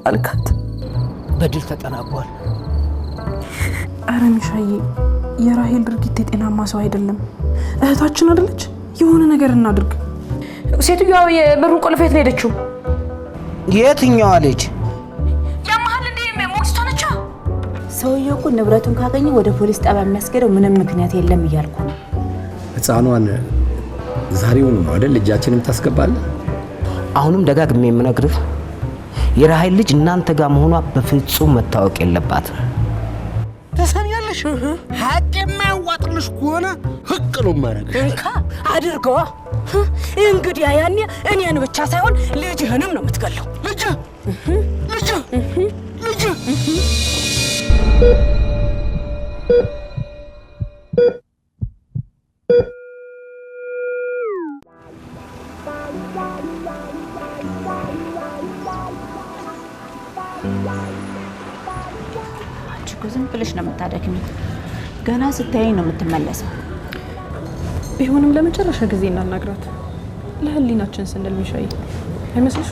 ጣልካት። በድል ተጠናቋል። አረ ሚሻዬ የራሄል ድርጊት የጤናማ ሰው አይደለም። እህታችን አይደለች? የሆነ ነገር እናድርግ። ሴትዮዋ የበሩን ቁልፍ የት ነው ሄደችው? የትኛዋ ልጅ? ያማህል እንዴ ሞግዚቷ ነች። ሰውየው እኮ ንብረቱን ካገኘ ወደ ፖሊስ ጣቢያ የሚያስገደው ምንም ምክንያት የለም እያልኩ ነው። ህፃኗን ዛሬውን ነው አይደል ልጃችንን ታስገባለህ? አሁንም ደጋግሜ የምነግርህ የራሄል ልጅ እናንተ ጋር መሆኗ በፍጹም መታወቅ የለባትም። ተሰሚያለሽ? ሀቅ የማያዋጥልሽ ከሆነ ህቅ ነው ማረግ። እንካ አድርገዋ። እንግዲህ ያኔ እኔን ብቻ ሳይሆን ልጅህንም ነው የምትገለው። ልጅ ዝም ብለሽ ነው የምታደክሚው። ገና ስታየኝ ነው የምትመለሰው። ቢሆንም ለመጨረሻ ጊዜ እናናግራት ለህሊናችን ስንል ሚሻዬ አይመስልሽ?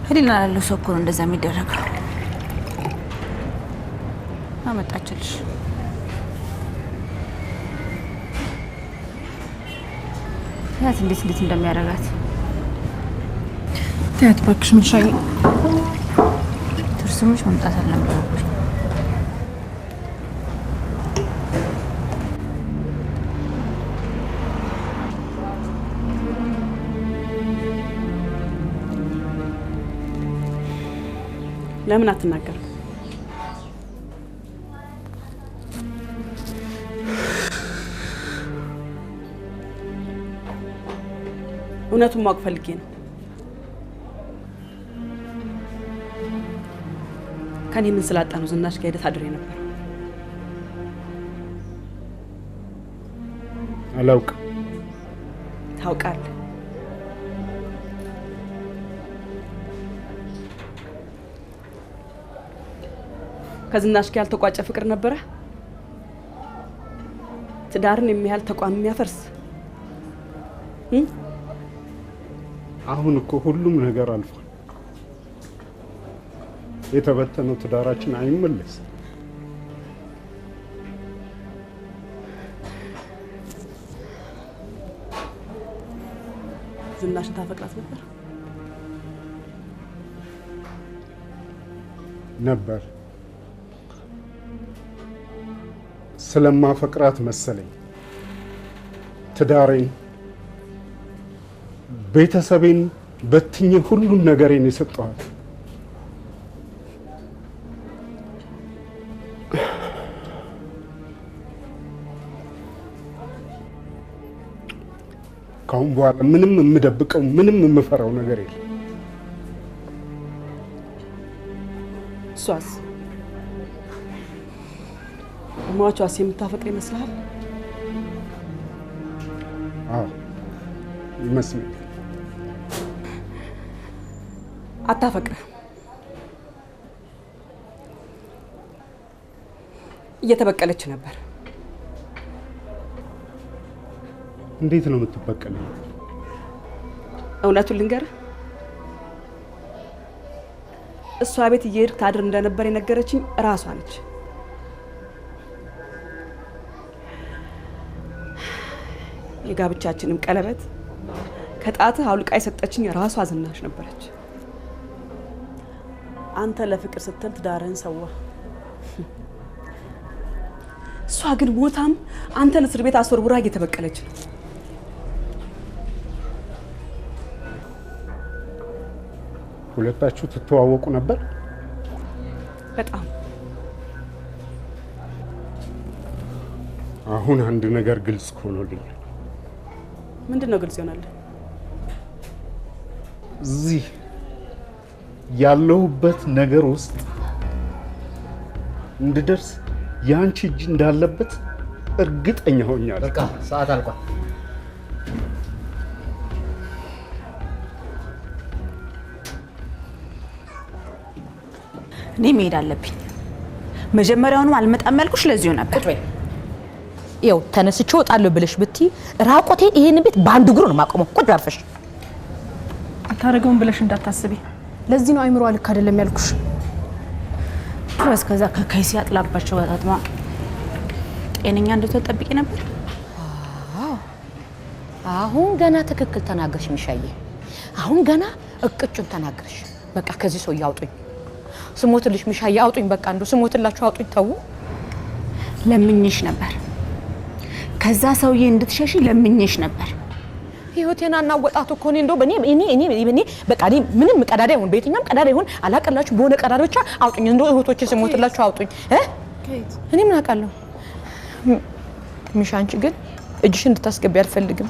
ህሊና ላለው ሰው እኮ ነው እንደዛ የሚደረገው። አመጣችልሽ። ያት እንዴት እንደሚያደርጋት ታያት እባክሽ ሚሻዬ። ትርሱምሽ መምጣት አለበት። ለምን አትናገር? እውነቱን ማወቅ ፈልጌ ነው። ከኔ ምን ስላጣ ነው ዝናሽ ጋር ሄደህ ታድሬ ነበር? አላውቅም። ታውቃለህ። ከዝናሽ ጋር ያልተቋጨ ፍቅር ነበረ? ትዳርን የሚያህል ተቋም የሚያፈርስ አሁን እኮ ሁሉም ነገር አልፏል። የተበተነው ትዳራችን አይመለስም። ዝናሽን ታፈቅራት ነበር? ስለማፈቅራት መሰለኝ ትዳሬን፣ ቤተሰቤን በትኜ ሁሉም ነገሬን የሰጠኋት። ካሁን በኋላ ምንም የምደብቀው ምንም የምፈራው ነገር የለም። እሷስ ሟቿስ የምታፈቅር ይመስልሃል? አዎ ይመስለኛል። አታፈቅርህ። እየተበቀለች ነበር። እንዴት ነው የምትበቀለኝ? እውነቱን ልንገርህ፣ እሷ ቤት እየሄድክ ታድር እንደነበር የነገረችኝ እራሷ ነች። የጋብቻችንም ቀለበት ከጣትህ አውልቃ የሰጠችኝ ራሷ ዝናሽ ነበረች። አንተ ለፍቅር ስትል ትዳርህን ሰዋ። እሷ ግን ሞታም አንተን እስር ቤት አስወርውራ እየተበቀለች ነው። ሁለታችሁ ትተዋወቁ ነበር? በጣም። አሁን አንድ ነገር ግልጽ ሆኖልኛል። ምንድን ነው ግልጽ ይሆናል? እዚህ ያለሁበት ነገር ውስጥ እንድደርስ ያንቺ እጅ እንዳለበት እርግጠኛ ሆኛለሁ። በቃ ሰዓት አልቋል። እኔ መሄድ አለብኝ። መጀመሪያውንም አልመጣም ያልኩሽ ለዚሁ ነበር። ይኸው ተነስቼ እወጣለሁ ብለሽ ብትይ ራቆቴን ይሄን ቤት በአንድ እግሩ ነው የማቆመው። ቁጭ አርፈሽ አታረገውም ብለሽ እንዳታስቢ። ለዚህ ነው አይምሮ ልክ አይደለም ያልኩሽ። ድረስ ከዛ ከካይሲ አጥላባቸው ወጣጥማ ጤነኛ እንደተጠብቂ ነበር። አሁን ገና ትክክል ተናገርሽ ሚሻዬ። አሁን ገና እቅጩን ተናገርሽ። በቃ ከዚህ ሰው ያውጡኝ። ስሞትልሽ ሚሻዬ አውጡኝ። በቃ እንደው ስሞትላችሁ አውጡኝ። ተው። ለምኝሽ ነበር። ከዛ ሰውዬ እንድትሸሺ ለምኝሽ ነበር። ህይወቴና እናወጣቱ እኮ ነው። እንደው እኔ በቃ እኔ ምንም ቀዳዳ ይሁን በየትኛም ቀዳዳ ይሁን አላቀላችሁ በሆነ ቀዳዳ ብቻ አውጡኝ። እንደው እህቶቼ ስሞትላችሁ አውጡኝ። እኔ ምን አውቃለሁ? ሚሻ አንቺ ግን እጅሽን እንድታስገቢ አልፈልግም።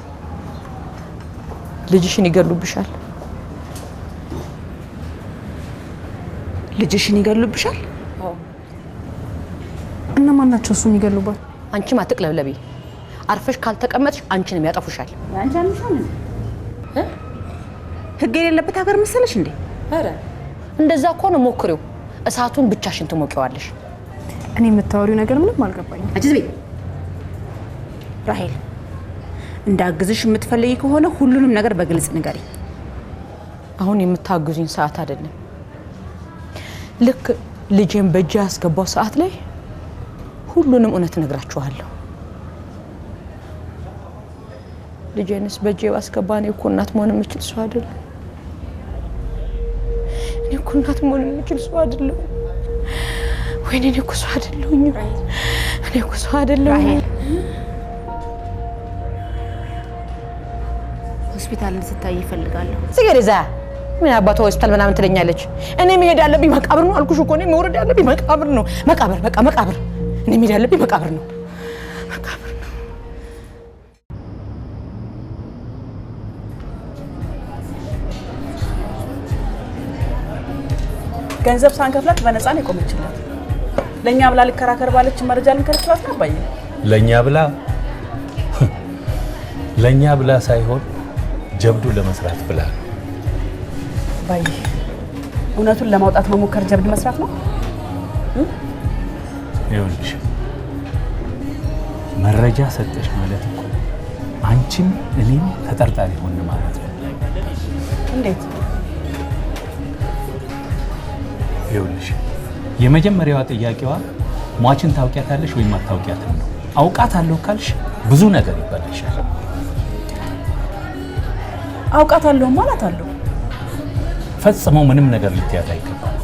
ልጅሽን ይገሉብሻል። ልጅሽን ይገሉብሻል? እነማን ናቸው እሱ የሚገሉባት? አንቺም አትቅለብለቢ። አርፈሽ ካልተቀመጥሽ አንቺንም ያጠፉሻል። ያንቺ አንሻን ህግ የሌለበት ሀገር መሰለሽ እንዴ? አረ እንደዛ እኮ ነው። ሞክሪው። እሳቱን ብቻሽን ትሞቂዋለሽ። እኔ የምታወሪው ነገር ምንም አልገባኝም። አጅዝቤ ራሄል እንዳግዝሽ የምትፈልጊ ከሆነ ሁሉንም ነገር በግልጽ ንገሪ። አሁን የምታግዙኝ ሰዓት አይደለም። ልክ ልጄን በእጄ ያስገባው ሰዓት ላይ ሁሉንም እውነት ነግራችኋለሁ። ልጄንስ በእጄ ባስገባ እኔ እኮ እናት መሆን የምችል ሰው አይደለም። እኔ እኮ እናት መሆን የምችል ሰው አይደለም። ወይኔ እኔ እኮ ሰው አይደለሁኝ። እኔ እኮ ሰው አይደለሁኝ። ሆስፒታል እንድትታይ ይፈልጋለሁ። ሲገሪዛ ምን አባቷ ሆስፒታል ምናምን ትለኛለች? እኔ መሄድ ያለብኝ መቃብር ነው አልኩሽ እኮ። እኔ መውረድ ያለብኝ መቃብር ነው። መቃብር በቃ መቃብር። እኔ መሄድ ያለብኝ መቃብር ነው። መቃብር ነው። ገንዘብ ሳንከፍላት በነፃ ነው የቆመችላት። ለኛ ብላ ልከራከር ባለች መረጃ ልንከራከራት ነው ባይ። ለኛ ብላ ሳይሆን ጀብዱ ለመስራት ብላ ነው ባይ። እውነቱን ለማውጣት መሞከር ጀብድ መስራት ነው። ይኸውልሽ መረጃ ሰጠሽ ማለት እኮ አንቺም እኔም ተጠርጣሪ ሆነ ማለት ነው። እንዴት? ይኸውልሽ የመጀመሪያዋ ጥያቄዋ ሟችን ታውቂያታለሽ ወይም አታውቂያትም ነው። አውቃታለሁ ካልሽ ብዙ ነገር ይባልሻል። አውቃታለሁ ማለት አለው። ፈጽሞ ምንም ነገር ልትያት አይገባም።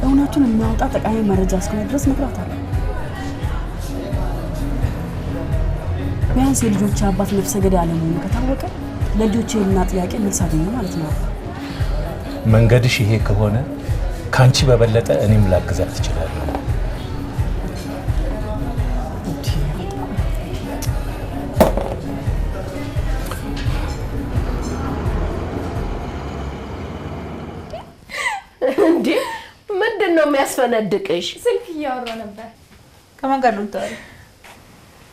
እውነቱን የሚያወጣ ጠቃሚ መረጃ እስከሆነ ድረስ ነግራታለሁ። ቢያንስ የልጆች አባት ነፍሰ ገዳይ አለመሆኑ ከታወቀ ለልጆቼ እና ጥያቄ መልስ አገኘሁ ማለት ነው። መንገድሽ ይሄ ከሆነ ካንቺ በበለጠ እኔም ላግዛት እችላለሁ። እንዴ ምንድነው የሚያስፈነድቅሽ? ስልክ እያወራ ነበር። ከማን ጋር ነው የምታወሪው?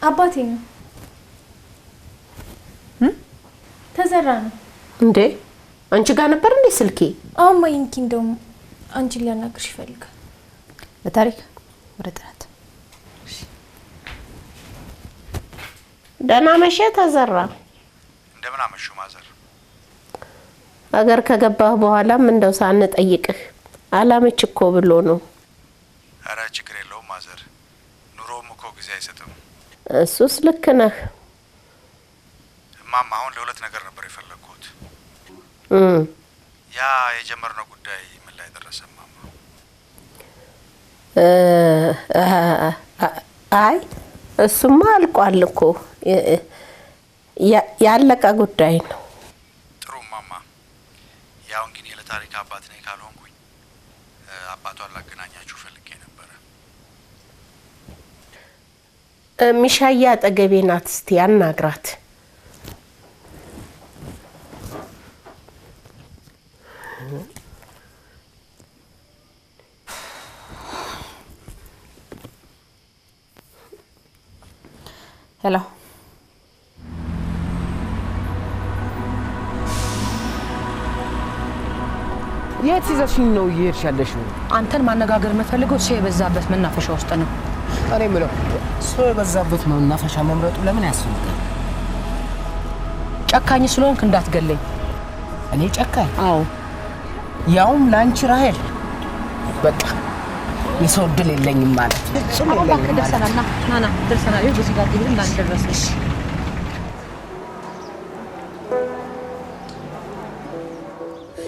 አባቴ ነው። ተዘራ ነው እንዴ? አንቺ ጋር ነበር እንዴ ስልኬ? አሁን ማይንኪ እንደውም አንቺን ሊያናግርሽ ይፈልጋል። በታሪክ ወደ ጥናት። ደህና መሸ ተዘራ። እንደምን አመሹ ማዘር? አገር ከገባህ በኋላም እንደው ሳንጠይቅህ አላመች እኮ ብሎ ነው። ኧረ ችግር የለውም ማዘር፣ ኑሮም እኮ ጊዜ አይሰጥም። እሱስ ልክ ነህ። እማማ አሁን ለሁለት ነገር ነበር የፈለግኩት። ያ የጀመርነው ጉዳይ ምን ላይ ደረሰ እማማ? አይ እሱማ አልቋል እኮ ያለቀ ጉዳይ ነው። ጥሩ እማማ። ያው እንግዲህ ለታሪክ አባት ነኝ ካልሆንኩኝ አባቷን ላገናኛችሁ ፈልጌ ነበረ። ሚሻዬ አጠገቤ ናት፣ እስቲ አናግራት። ሄሎ የት ይዘሽኝ ነው እየሄድሽ ያለሽው? አንተን ማነጋገር የምፈልገው ሰው የበዛበት መናፈሻ ውስጥ ነው። እኔ የምለው ሰው የበዛበት መናፈሻ መምረጡ ለምን ያስፈልጋል? ጨካኝ ስለሆንክ እንዳትገለኝ። እኔ ጨካኝ? አዎ። ያውም ላንቺ ራሄል በቃ የሰው እድል የለኝም ማለት ነው። አሁን ባክ ደርሰናል። ና ደርሰናል። ይኸው በዚህ ጋር ግን እንዳንደረስሽ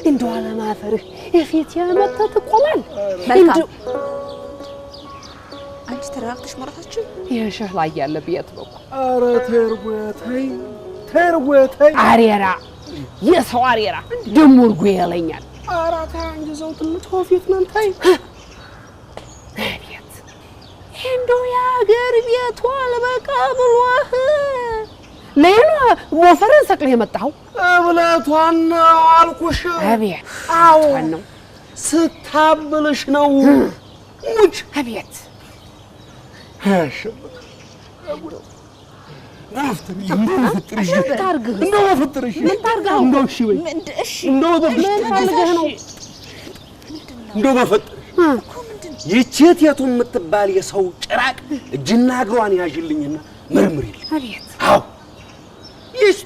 እንደው አለማፈርህ የፊት ያመጣ ትቆማል። እንደው አንቺ ተረጋግተሽ ማውራታችሁ የሸህ ላይ ያለ ቤት ነው። ኧረ ተርቦተይ አሬራ የሰው አሬራ ደሞ እርጎ ያለኛል። ኧረ ተይ አንቺ ሰው ትልቅ ሆፊት ነን ተይ። ቤት እንደው የአገር ቤቱ አልበቃ ብሎህ ሌላ ወፈረን ሰቅለህ የመጣኸው እብለቷን ነው አልኩሽ። አቤት አዎ ነው ስታብልሽ ነው ሙች አቤት እሺ ይቺት የቱ የምትባል የሰው ጭራቅ እጅና እግሯን ያዥልኝና መርምሪልኝ። አቤት አዎ ይህ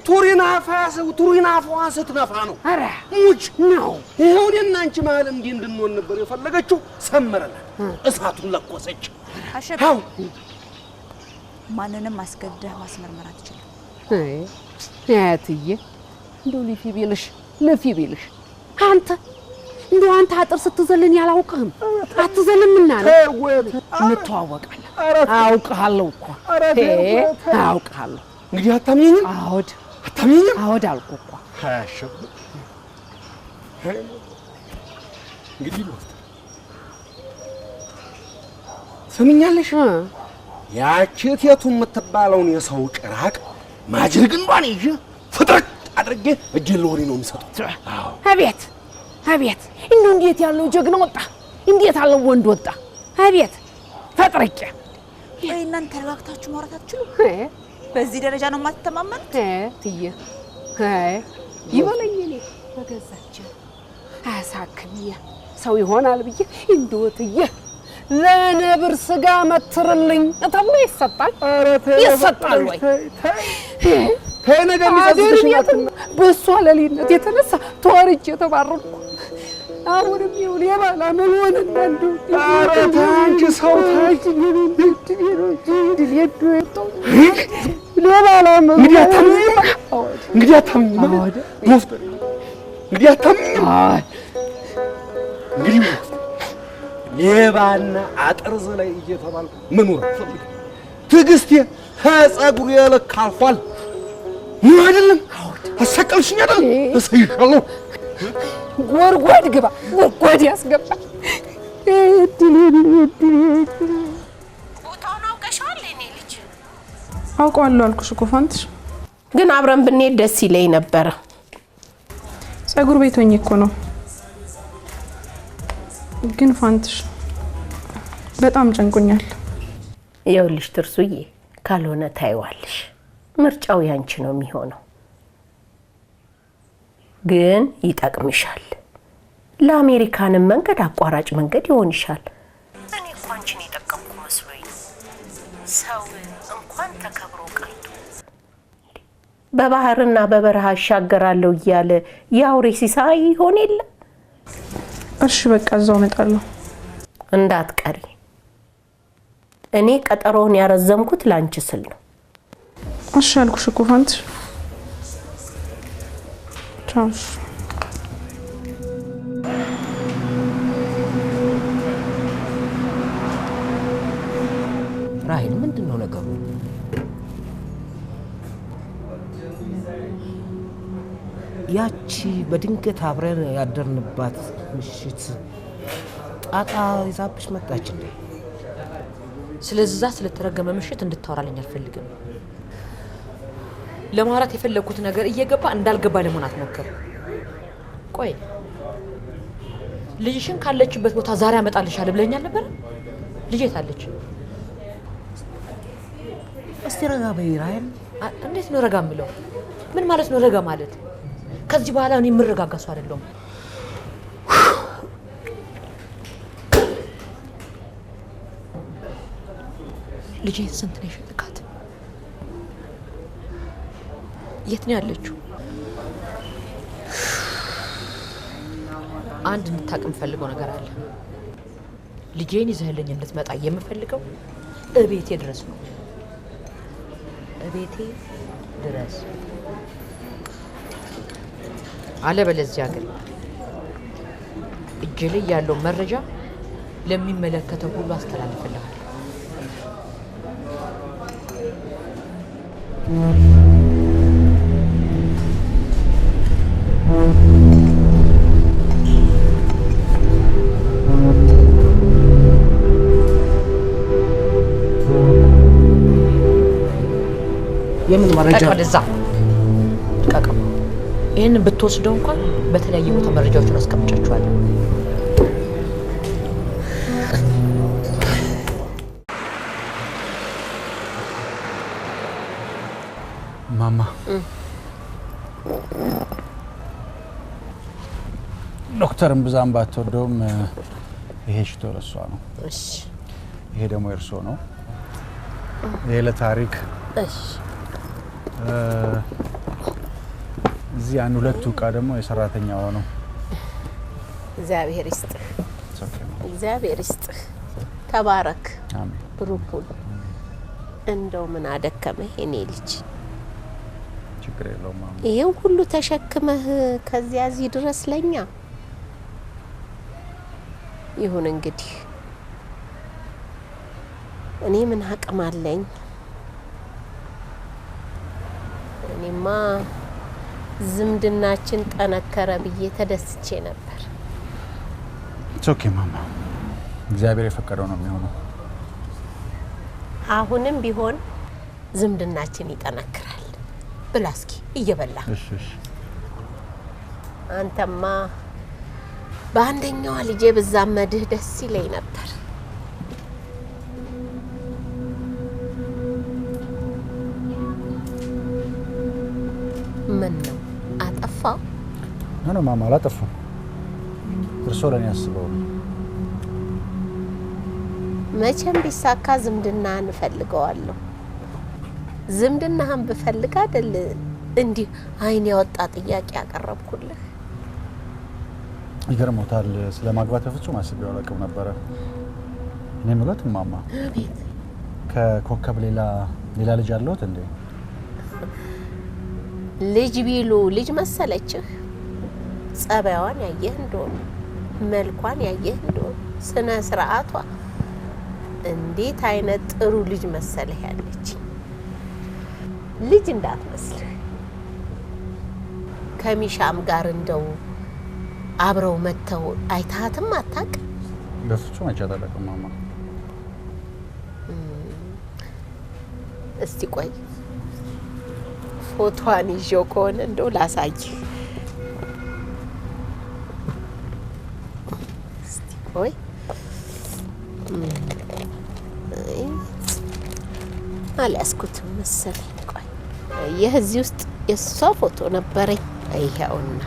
ቱሪናፋዋን ስትነፋ ነው። ኧረ ሙች ነው ይኸው እኔና አንቺ መሀል እንዲህ እንድንሆን ነበር የፈለገችው። ሰመረላት፣ እሳቱን ለኮሰች። አሸብር ማንንም አስገድደህ ማስመርመር አትችልም። እትዬ እንደው ልፊ ቢልሽ አንተ እንደው አንተ አጥር ስትዘልን ያላውቅህም አትዘልምና ነው እንተዋወቃለን። አውቅሃለሁ እኮ አውቅሃለሁ። እንግዲህ አታምኚኝም? አዎድ አልኩህ እኮ። እንግዲህ ሰምኛለሽ? ያቺ ቴቱ የምትባለውን የሰው ጭራቅ ማጅር ግንዷን ይዤ ፍጥረት አድርጌ እጄን ለወሬ ነው የምሰጡት። አቤት አቤት! እንደው እንዴት ያለው ጀግና ወጣ! እንዴት ያለው ወንድ ወጣ! አቤት ፈጥረቄ! ወይ እናንተ ተረጋግታችሁ ማውራት አትችሉም? በዚህ ደረጃ ነው የማትተማመኑት? ትዬ ይበለኝ እኔ በገዛችን አሳክሚያ ሰው ይሆናል ብዬ እንደው ትዬ ለነብር ስጋ መትርልኝ ተብሎ ይሰጣል? ይሰጣል ወይ? ተይ ነገር የሚጸጽትሽ ናትና በእሷ ለሊነት የተነሳ ተዋርጄ የተባረርኩ አሁንም ይሁን የባላ ምን ሆነና እንደው ኧረ ተይ አንቺ ሰው ተይ። ለባላ ምን እንግዲህ አታምኚም ዶክተር እንግዲህ አታምኚም። እንግዲህ ሌባና አጥርዝ ላይ እየተባልኩ መኖር አልፈልግም። ትዕግስቴ ከፀጉሬ ልክ አልፏል። ምን አይደለም አሰቀልሽኝ አይደል? እሰይሻለሁ። ጎድጓድ ግባ፣ ጎድጓድ ያስገባ። ቦታውን አውቀሻል? እኔ ልጅ አውቀዋለሁ አልኩሽ እኮ ፋንትሽ። ግን አብረን ብንሄድ ደስ ይለኝ ነበረ። ፀጉር ቤት ሆኜ እኮ ነው። ግን ፋንትሽ በጣም ጨንቆኛል። ይኸውልሽ ትርሱዬ፣ ካልሆነ ታይዋለሽ። ምርጫው ያንቺ ነው የሚሆነው። ግን ይጠቅምሻል። ለአሜሪካንም መንገድ አቋራጭ መንገድ ይሆንሻል። እኔ እኮ አንቺን የጠቀምኩ መስሎኝ ሰው እንኳን ተከብሮ ቀርቶ በባህርና በበረሃ አሻገራለሁ እያለ የአውሬ ሲሳይ ይሆን የለ። እሺ በቃ እዛው እመጣለሁ። እንዳትቀሪ። እኔ ቀጠሮውን ያረዘምኩት ላንቺ ስል ነው። እሺ አልኩሽ እኮ ፋንትሽ። ቻው። ራሄል ምንድን ነው ነገሩ? ያቺ በድንገት አብረን ያደርንባት ምሽት ጣጣ ይዛብሽ መጣች እንዴ? ስለዛ ስለተረገመ ምሽት እንድታወራልኝ አልፈልግም። ለማውራት የፈለኩት ነገር እየገባ እንዳልገባ ለመሆን አትሞክር። ቆይ ልጅሽን ካለችበት ቦታ ዛሬ አመጣልሻለሁ ብለኛል ነበር። ልጅ የት አለች? እስቲ ረጋ በይ ራሄል። እንዴት ነው ረጋ የምለው? ምን ማለት ነው ረጋ ማለት? ከዚህ በኋላ እኔ የምረጋጋ ሰው አይደለሁም። ልጄን ስንት ነው የሸጥካት? የት ነው ያለችው? አንድ እንድታቅም ፈልገው ነገር አለ። ልጄን ይዘህልኝ እንድትመጣ የምፈልገው እቤቴ ድረስ ነው። እቤቴ ድረስ አለበለዚያ ግን እጄ ላይ ያለው መረጃ ለሚመለከተው ሁሉ አስተላልፈልሃለሁ። የምን መረጃ? ወደዛ ቀቀም። ይሄንን ብትወስደው እንኳን በተለያየ ቦታ መረጃዎችን አስቀምጫቸዋለሁ። ማማ ዶክተርን ብዛም ባትወደውም ይሄ ሽቶ ለሷ ነው። እሺ ይሄ ደግሞ እርሶ ነው። ይሄ ለታሪክ እሺ እዚህ አንድ ሁለቱ ዕቃ ደግሞ የሰራተኛዋ ነው። እግዚአብሔር ይስጥህ፣ እግዚአብሔር ይስጥህ። ተባረክ። አሜን። ብሩኩን እንደው ምን አደከመህ የኔ ልጅ? ችግር የለውም ማማ። ይሄን ሁሉ ተሸክመህ ከዚያ እዚህ ድረስ ለኛ ይሁን እንግዲህ። እኔ ምን አቅም አለኝ? እኔማ ዝምድናችን ጠነከረ ብዬ ተደስቼ ነበር። ኦኬ ማማ፣ እግዚአብሔር የፈቀደው ነው የሚሆነው። አሁንም ቢሆን ዝምድናችን ይጠነክራል። ብላ እስኪ እየበላ። እሺ እሺ። አንተማ በአንደኛዋ ልጄ ብዛመድህ ደስ ይለኝ ነበር። ምን ነው አጠፋው? ነው ማማ፣ አላጠፋም። እርሶ ለኔ ያስበው። መቼም ቢሳካ ዝምድና እንፈልገዋለሁ። ዝምድናህን ብፈልግ አይደል እንዲህ አይን ያወጣ ጥያቄ ያቀረብኩልህ። ይገርሞታል። ስለማግባት በፍጹም አስቤው አላውቅም ነበረ። እኔ ምሎት ማማ፣ አቤት፣ ከኮከብ ሌላ ልጅ አለዎት እንዴ? ልጅ ቢሉ ልጅ መሰለችህ? ጸባይዋን ያየህ እንደሆነ፣ መልኳን ያየህ እንደሆነ፣ ስነ ስርዓቷ እንዴት አይነት ጥሩ ልጅ መሰለህ ያለች። ልጅ እንዳትመስልህ። ከሚሻም ጋር እንደው አብረው መተው አይታትም አታቅ? በፍጹም አይቻት አላውቅም ማማ። እስቲ ቆይ ፎቶዋን ይዤው ከሆነ እንደው ላሳይህ። እስቲ ቆይ አልያዝኩትም መሰለኝ። ቆይ ይህ እዚህ ውስጥ የእሷ ፎቶ ነበረኝ። ይኸውና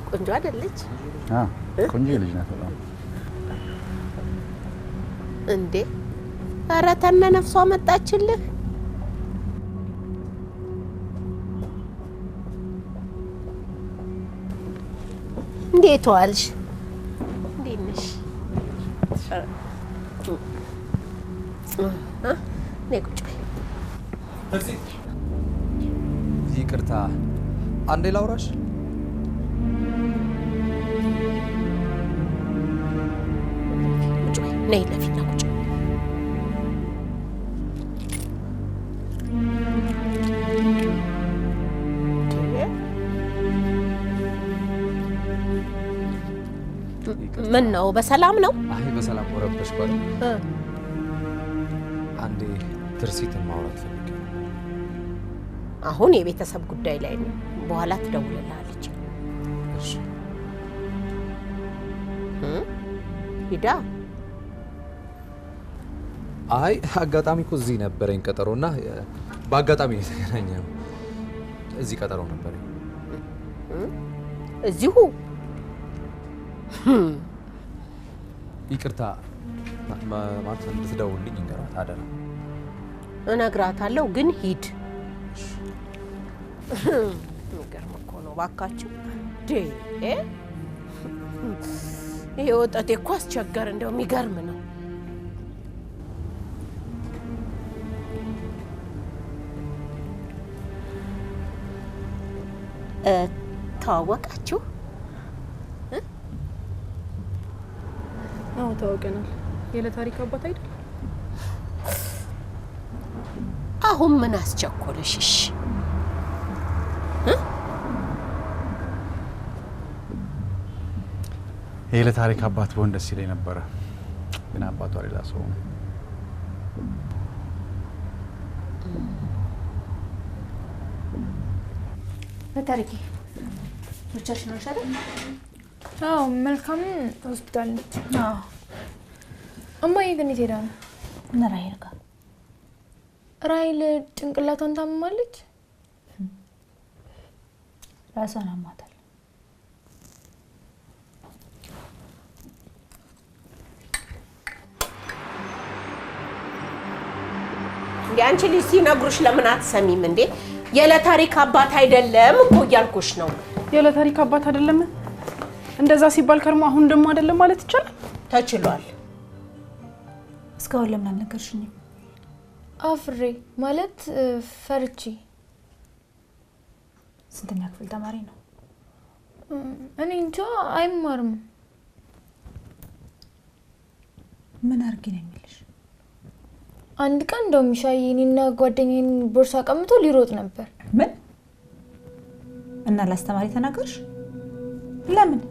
ቆንጆ አይደለች? ቆንጆ ልጅ ናት በጣም። እንዴ ኧረ ተነ ነፍሷ መጣችልህ። እንዴት ዋልሽ? እንዴት ነሽ? ነይ ቁጭ በይ። ይቅርታ አንዴ ላውራሽ። ቁጭ በይ። ነይ ለፊት ቁጭ በይ። ምን ነው በሰላም ነው? አይ በሰላም ወረበሽ ባለ አንዴ ትርሲትን ማውራት ፈልጌ። አሁን የቤተሰብ ጉዳይ ላይ ነው። በኋላ ትደውልልሃለች። እሺ ሂዳ። አይ አጋጣሚ እኮ እዚህ ነበረኝ ቀጠሮና በአጋጣሚ የተገናኘው። እዚህ ቀጠሮ ነበረኝ። እዚሁ ይቅርታ ማለት እንድትደውልልኝ እንገራት አደራ። እነግራታለሁ ግን ሂድ። የሚገርም እኮ ነው ባካችሁ። ይሄ ወጣቴ እኮ አስቸገር እንደው የሚገርም ነው። ተዋወቃችሁ? አዎ ተዋወቀናል። የለታሪክ አባት አይደል? አሁን ምን አስቸኮለሽ? እሺ የለታሪክ አባት በሆን ደስ ይለኝ ነበረ፣ ግን አባቷ ሌላ ሰው ነው። ለታሪክ ብቻሽን ነሽ አይደል? አዎ መልካም ሆስፒታል ነች። አዎ እማዬ ግን የት ሄዳ ነው? እነ ራሄል ጋር። ራሄል ጭንቅላቷን ታመማለች? ራሷን አሟታል። አንቺ ልጅ ሲነግሩሽ ለምን አትሰሚም እንዴ? የለታሪክ አባት አይደለም እኮ እያልኩሽ ነው። የለታሪክ አባት አይደለም እንደዛ ሲባል ከርሞ አሁን ደግሞ አይደለም ማለት ይቻላል? ተችሏል። እስካሁን ለምን አልነገርሽኝም? አፍሬ ማለት ፈርቺ። ስንተኛ ክፍል ተማሪ ነው? እኔ እንጃ አይማርም። ምን አርጊ ነው የሚልሽ? አንድ ቀን እንደውም ሻይ እኔና ጓደኛዬን ቦርሳ ቀምቶ ሊሮጥ ነበር። ምን? እና ላስተማሪ ተናገርሽ? ለምን?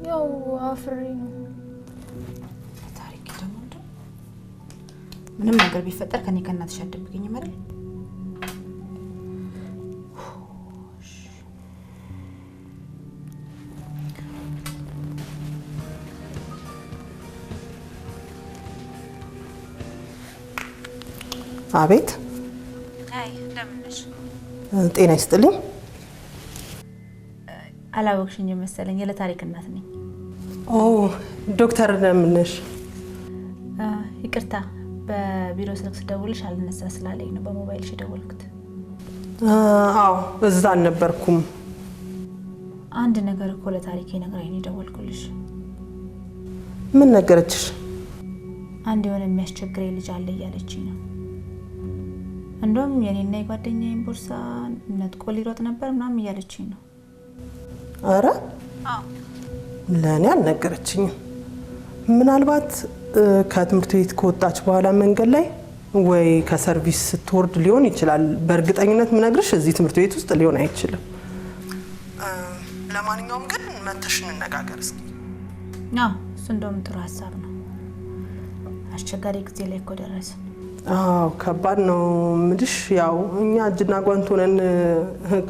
ያው አፍሬ ነው። ታሪክ ደግሞ ምንም ነገር ቢፈጠር ከኔ ከእናትሽ አትደብቂኝም አይደል? አቤት። አይ እንደምን ነሽ? ጤና ይስጥልኝ። አላወቅሽኝም መሰለኝ። የለታሪክ እናት ነኝ። ኦ ዶክተር እንደምን ነሽ? ይቅርታ በቢሮ ስልክ ስደውልሽ አልነሳ ስላለኝ ነው በሞባይልሽ የደወልኩት። አዎ እዛ አልነበርኩም። አንድ ነገር እኮ ለታሪክ ነግራኝ ነው የደወልኩልሽ። ምን ነገረችሽ? አንድ የሆነ የሚያስቸግረኝ ልጅ አለ እያለችኝ ነው። እንደውም የኔና የጓደኛዬን ቦርሳ ነጥቆ ሊሮጥ ነበር ምናምን እያለችኝ ነው። አረ ለእኔ አልነገረችኝም። ምናልባት ከትምህርት ቤት ከወጣች በኋላ መንገድ ላይ ወይ ከሰርቪስ ስትወርድ ሊሆን ይችላል። በእርግጠኝነት ምነግርሽ እዚህ ትምህርት ቤት ውስጥ ሊሆን አይችልም። ለማንኛውም ግን መተሽ እንነጋገር እስኪ። እሱ እንደውም ጥሩ ሀሳብ ነው። አስቸጋሪ ጊዜ ላይ እኮ ደረስን። አዎ ከባድ ነው ምድሽ። ያው እኛ እጅና ጓንት ሆነን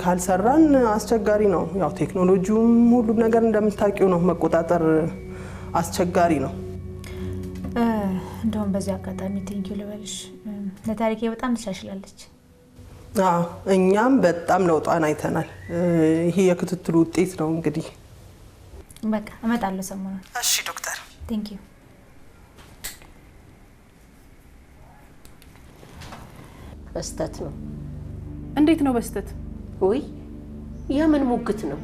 ካልሰራን አስቸጋሪ ነው። ያው ቴክኖሎጂውም ሁሉም ነገር እንደምታውቂው ነው፣ መቆጣጠር አስቸጋሪ ነው። እንደውም በዚህ አጋጣሚ ቴንኪው ልበልሽ። ለታሪኬ በጣም ተሻሽላለች። እኛም በጣም ለውጧን አይተናል። ይሄ የክትትሉ ውጤት ነው እንግዲህ። በቃ እመጣለሁ ሰሞኑን። እሺ ዶክተር። ቴንኪው። በስተት ነው። እንዴት ነው በስተት? ወይ የምን ሙግት ነው?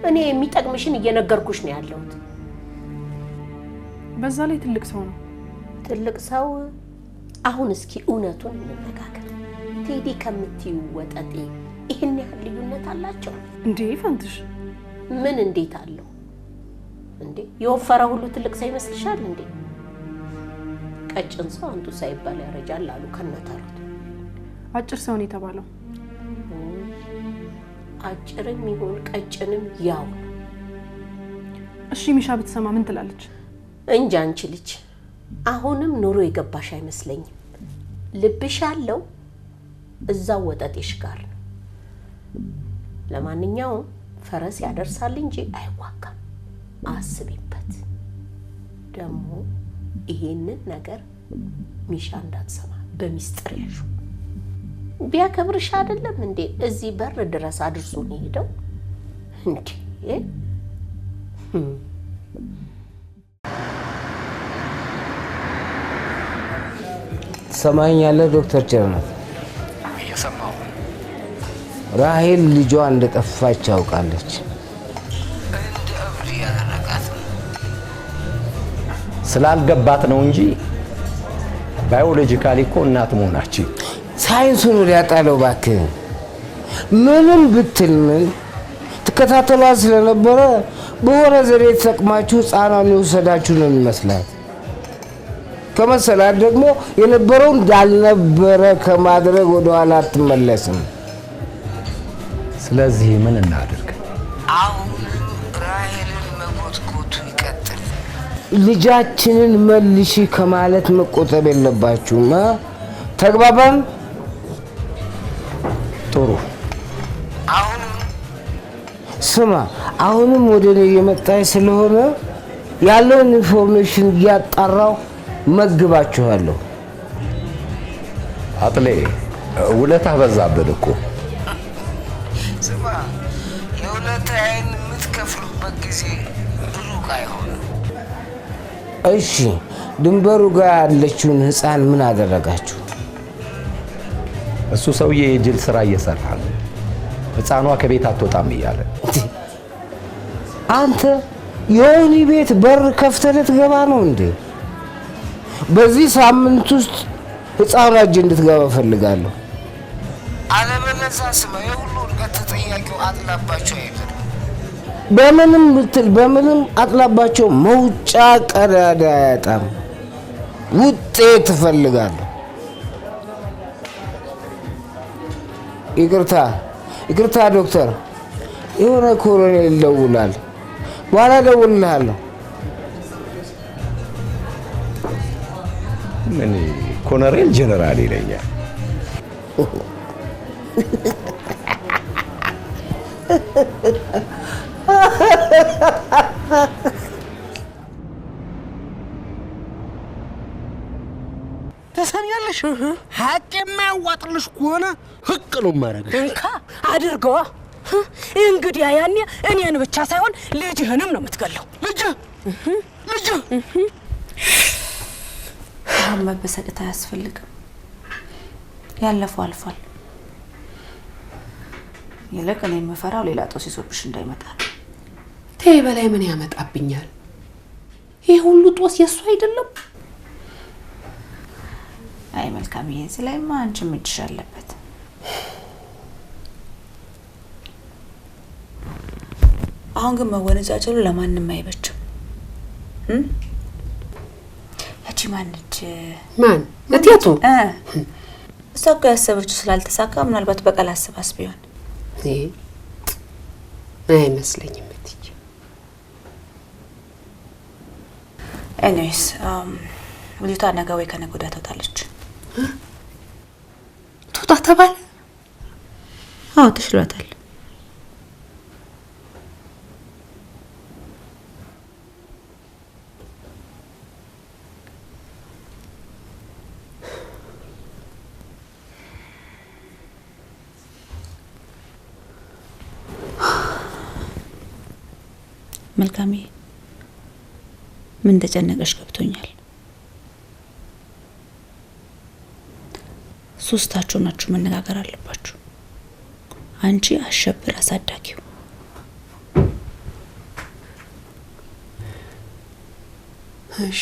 እኔ የሚጠቅምሽን እየነገርኩሽ ነው ያለሁት። በዛ ላይ ትልቅ ሰው ነው። ትልቅ ሰው? አሁን እስኪ እውነቱን እንነጋገር። ቴዲ ከምትዩ ወጠጤ ይሄን ያህል ልዩነት አላቸው እንዴ? ፈንትሽ ምን እንዴት አለው እንዴ? የወፈረ ሁሉ ትልቅ ሰው ይመስልሻል እንዴ? ቀጭን ሰው አንቱ ሳይባል ያረጃል አሉ ከነተሩት። አጭር ሰው ነው የተባለው። አጭርም ይሁን ቀጭንም ያው። እሺ ሚሻ ብትሰማ ምን ትላለች? እንጃ አንቺ ልጅ አሁንም ኑሮ የገባሽ አይመስለኝም። ልብሽ ያለው እዛው ወጠጤሽ ጋር ነው። ለማንኛውም ፈረስ ያደርሳል እንጂ አይዋጋም። አስቢበት። ደግሞ ይሄንን ነገር ሚሻ እንዳትሰማ በሚስጥር ያዡ። ቢያከብርሽ አይደለም እንዴ እዚህ በር ድረስ አድርሶ ነው ሄደው እንዴ? ትሰማኛለህ ዶክተር ቸርነት? እየሰማሁ። ራሄል ልጇ እንደጠፋች ያውቃለች። ስላልገባት ነው እንጂ ባዮሎጂካሊ እኮ እናት መሆናችን ሳይንሱን ሊያጣለው እባክህ። ምንም ብትል ምን ትከታተሏት ስለነበረ በሆነ ዘዴ ተጠቅማችሁ ሕፃኗን የወሰዳችሁ ነው የሚመስላት። ከመሰላት ደግሞ የነበረው እንዳልነበረ ከማድረግ ወደኋላ አትመለስም። ስለዚህ ምን እናድርግ? አሁን ራሄልን መጎትጎቱ ይቀጥል። ልጃችንን መልሺ ከማለት መቆጠብ የለባችሁም። ተግባባን? ጥሩ። ስማ፣ አሁንም ወደ እኔ እየመጣች ስለሆነ ያለውን ኢንፎርሜሽን እያጣራው መግባችኋለሁ። አጥሌ ውለታ በዛብን እኮ። ስማ፣ የውለታዬን የምትከፍሉበት ጊዜ ሩቅ አይሆንም። እሺ፣ ድንበሩ ጋር ያለችውን ሕፃን ምን አደረጋችሁ? እሱ ሰውዬ የጅል ስራ እየሰራ ነው። ሕፃኗ ከቤት አትወጣም እያለ። አንተ የወህኒ ቤት በር ከፍተህ ልትገባ ነው እንዴ? በዚህ ሳምንት ውስጥ ሕፃኗ እጅ እንድትገባ እፈልጋለሁ። አለበለዚያ ስማ፣ የሁሉ እድገት ተጠያቂው አጥላባቸው አይደለም። በምንም ብትል በምንም አጥላባቸው መውጫ ቀዳዳ አያጣም። ውጤት እፈልጋለሁ። ይቅርታ ዶክተር፣ የሆነ ኮሎኔል ይደውላል። በኋላ እደውልልሃለሁ። ምን ኮሎኔል ጀነራል ይለኛል? ተሰሚያለሽ? ሀቅ የማያዋጥልሽ ከሆነ ህቅ ነው ማረግሽ። እንካ አድርገዋ። እንግዲህ ያኔ እኔን ብቻ ሳይሆን ልጅህንም ነው የምትገለው። ልጅ አሁን መበሰጨት አያስፈልግም። ያለፈው አልፏል። ይልቅ እኔ የምፈራው ሌላ ጦስ ይዞብሽ እንዳይመጣ። ተይ በላይ ምን ያመጣብኛል? ይሄ ሁሉ ጦስ የሱ አይደለም። አይ መልካምዬ፣ እዚህ ላይማ አንቺም እጅሽ አለበት። አሁን ግን መወነጃጀሉ ለማንም አይበችም። ያቺ ማነች? ማን? እቴቱ። እሷ እኮ ያሰበችው ስላልተሳካ ምናልባት በቀል አስባስ ቢሆን አይመስለኝም። እትዬ ኤኒዌይስ ልጅቷ ነገ ወይ ከነገ ወዲያ ትወጣለች። ትወጣ ተባለ? አዎ ተሽሏታል። መልካሜ ምን ተጨነቀሽ? ገብቶኛል። ሶስታችሁ ናችሁ መነጋገር አለባችሁ። አንቺ አሸብር አሳዳጊው፣ እሺ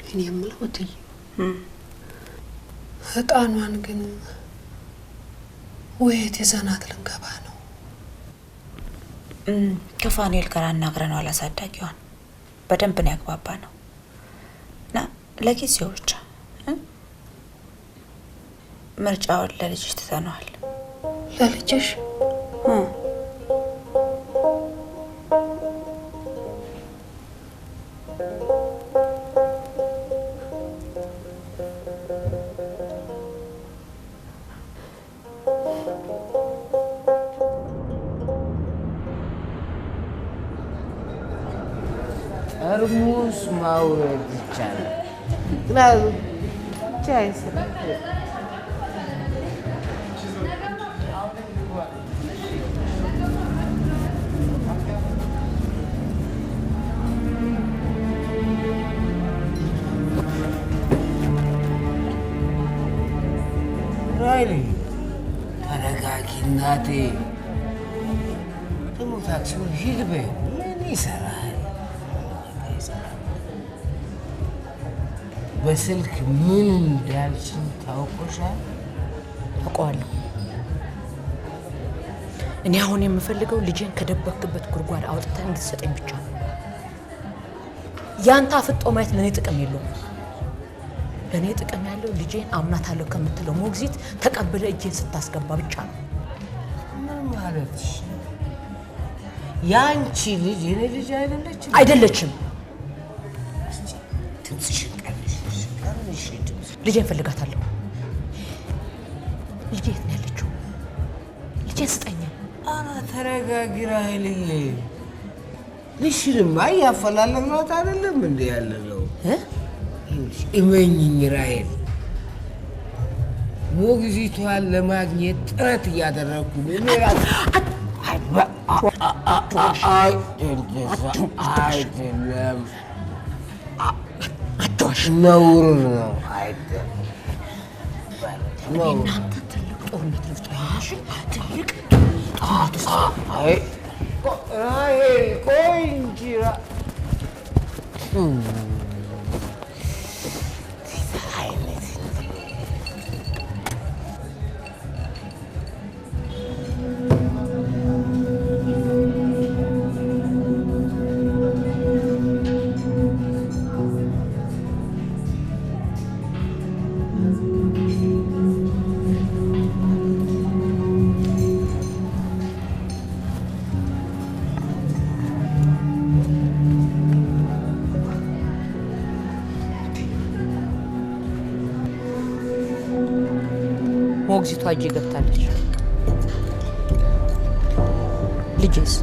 እኔ የምለው እትዬ ህጣኗን ግን ወየት ይዘናት ልንገባ ነው? ከፋኑኤል ጋር አናግረነዋል። አሳዳጊዋን በደንብ ነው ያግባባ ነው እና ለጊዜው ብቻ ምርጫውን ለልጅሽ ትተነዋል። ለልጅሽ? ጠርሙስ ማውረድ ይቻላል። ግላሱ ብቻ አይሰራም። ራሄል ተረጋጊ እናቴ። ደግሞ ታክሲውን ሂድ በይው። ምን ይሰራል? በስልክ ምን እንዳልሽኝ ታውቆሻል? አውቀዋለሁ። እኔ አሁን የምፈልገው ልጄን ከደበክበት ጉድጓድ አውጥተህ እንድትሰጠኝ ብቻ ነው። ያንተ አፍጦ ማየት ለእኔ ጥቅም የለውም። ለእኔ ጥቅም ያለው ልጄን አምናታለሁ ከምትለው ሞግዚት ተቀብለ እጄን ስታስገባ ብቻ ነው። ምን ማለትሽ? ያንቺ ልጅ የኔ ልጅ አይደለችም? አይደለችም። ድምፅሽን ቀንሽ። ልጄን እፈልጋታለሁ። ልጄ የት ነው ያለችው? ልጄን ስጠኝ። ኧረ ተረጋጊ ራሄልዬ። ልሽንማ እያፈላለግናት አይደለም እንደ ያለ ነው። እመኝኝ ራሄል፣ ሞግዚቷን ለማግኘት ጥረት እያደረግኩ አይደለም፣ ነውር ነው። እናንተ ትልቅ ጦርነት ልፍቶ ትልቅ ጦርነት ውስጥ ራሄል ቆይ እንጂ ሞግዚቷ እጄ ገብታለች። ልጄስ